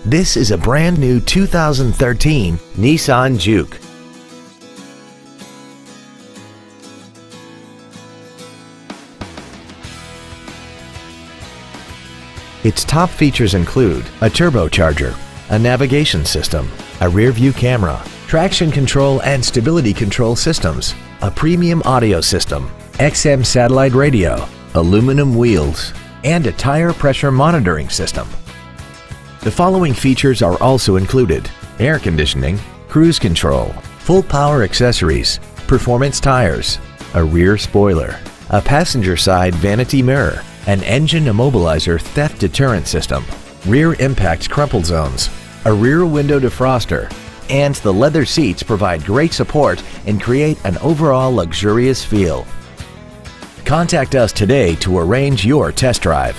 This is a brand new 2013 Nissan Juke. Its top features include a turbocharger, a navigation system, a rear-view camera, traction control and stability control systems, a premium audio system, XM satellite radio, aluminum wheels, and a tire pressure monitoring system. The following features are also included: air conditioning, cruise control, full power accessories, performance tires, a rear spoiler, a passenger side vanity mirror, an engine immobilizer theft deterrent system, rear impact crumple zones, a rear window defroster, and the leather seats provide great support and create an overall luxurious feel. Contact us today to arrange your test drive.